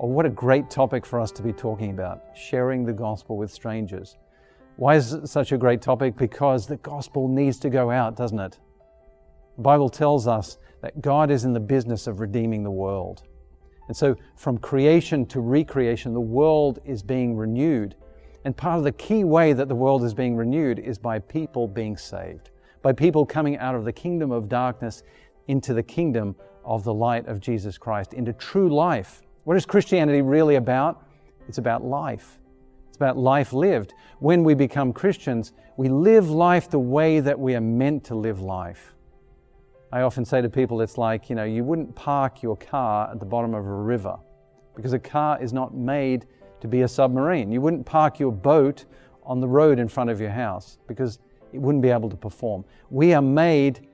Oh, what a great topic for us to be talking about, sharing the gospel with strangers. Why is it such a great topic? Because the gospel needs to go out, doesn't it? The Bible tells us that God is in the business of redeeming the world. And so from creation to recreation, the world is being renewed. And part of the key way that the world is being renewed is by people being saved, by people coming out of the kingdom of darkness into the kingdom of the light of Jesus Christ, into true life. What is Christianity really about? It's about life. It's about life lived. When we become Christians, we live life the way that we are meant to live life. I often say to people, it's like, you wouldn't park your car at the bottom of a river because a car is not made to be a submarine. You wouldn't park your boat on the road in front of your house because it wouldn't be able to perform. We are made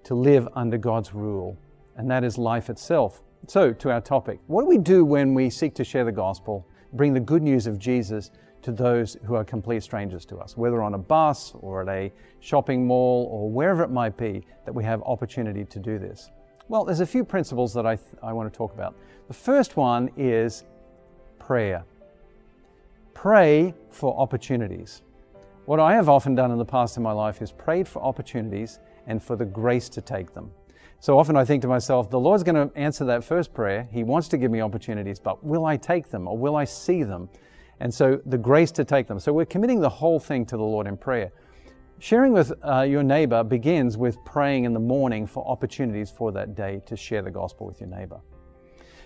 to live under God's rule, and that is life itself. So, to our topic, what do we do when we seek to share the gospel, bring the good news of Jesus to those who are complete strangers to us, whether on a bus or at a shopping mall or wherever it might be that we have opportunity to do this? Well, there's a few principles that I want to talk about. The first one is prayer. Pray for opportunities. What I have often done in the past in my life is prayed for opportunities and for the grace to take them. So often I think to myself, the Lord's going to answer that first prayer. He wants to give me opportunities, but will I take them or will I see them? And so the grace to take them. So we're committing the whole thing to the Lord in prayer. Sharing with your neighbor begins with praying in the morning for opportunities for that day to share the gospel with your neighbor.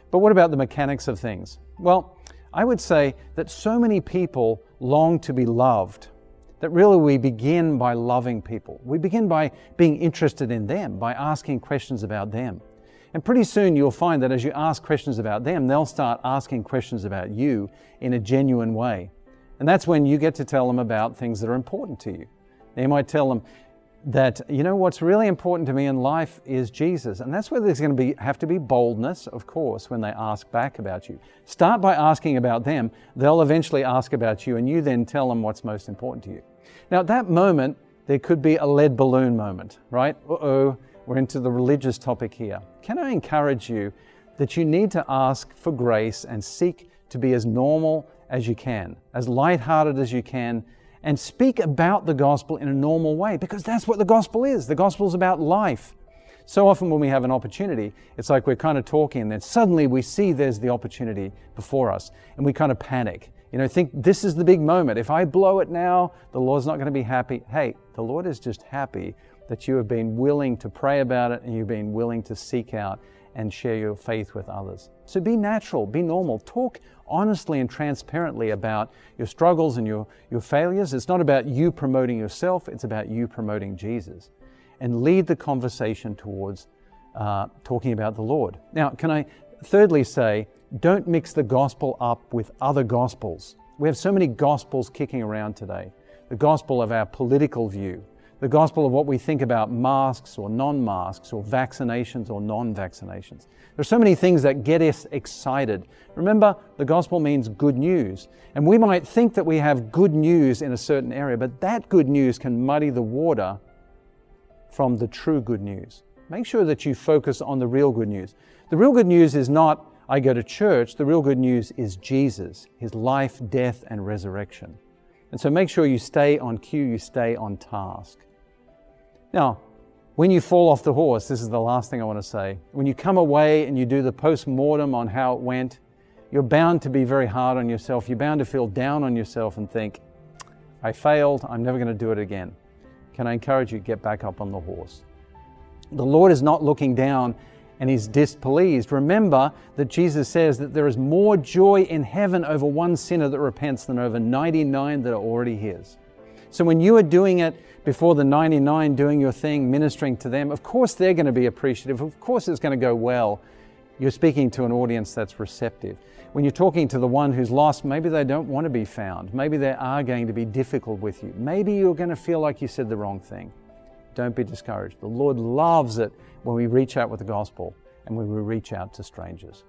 But what about the mechanics of things? Well, I would say that so many people long to be loved, that really we begin by loving people. We begin by being interested in them, by asking questions about them. And pretty soon you'll find that as you ask questions about them, they'll start asking questions about you in a genuine way. And that's when you get to tell them about things that are important to you. You might tell them that, what's really important to me in life is Jesus. And that's where there's going to have to be boldness, of course, when they ask back about you. Start by asking about them. They'll eventually ask about you, and you then tell them what's most important to you. Now, at that moment, there could be a lead balloon moment, right? Uh-oh, we're into the religious topic here. Can I encourage you that you need to ask for grace and seek to be as normal as you can, as lighthearted as you can, and speak about the gospel in a normal way, because that's what the gospel is. The gospel is about life. So often when we have an opportunity, it's like we're kind of talking and then suddenly we see there's the opportunity before us and we kind of panic. Think this is the big moment. If I blow it now, the Lord's not going to be happy. Hey, the Lord is just happy that you have been willing to pray about it and you've been willing to seek out and share your faith with others. So be natural, be normal. Talk honestly and transparently about your struggles and your failures. It's not about you promoting yourself, it's about you promoting Jesus. And lead the conversation towards talking about the Lord. Now, can I thirdly say, don't mix the gospel up with other gospels. We have so many gospels kicking around today. The gospel of our political view, the gospel of what we think about masks or non-masks or vaccinations or non-vaccinations. There's so many things that get us excited. Remember, the gospel means good news. And we might think that we have good news in a certain area, but that good news can muddy the water from the true good news. Make sure that you focus on the real good news. The real good news is not, I go to church. The real good news is Jesus, His life, death, and resurrection. And so make sure you stay on cue, you stay on task. Now, when you fall off the horse, this is the last thing I want to say. When you come away and you do the postmortem on how it went, you're bound to be very hard on yourself. You're bound to feel down on yourself and think, I failed, I'm never going to do it again. Can I encourage you to get back up on the horse? The Lord is not looking down and He's displeased. Remember that Jesus says that there is more joy in heaven over one sinner that repents than over 99 that are already His. So when you are doing it before the 99, doing your thing, ministering to them, of course they're going to be appreciative. Of course it's going to go well. You're speaking to an audience that's receptive. When you're talking to the one who's lost, maybe they don't want to be found. Maybe they are going to be difficult with you. Maybe you're going to feel like you said the wrong thing. Don't be discouraged. The Lord loves it when we reach out with the gospel and when we reach out to strangers.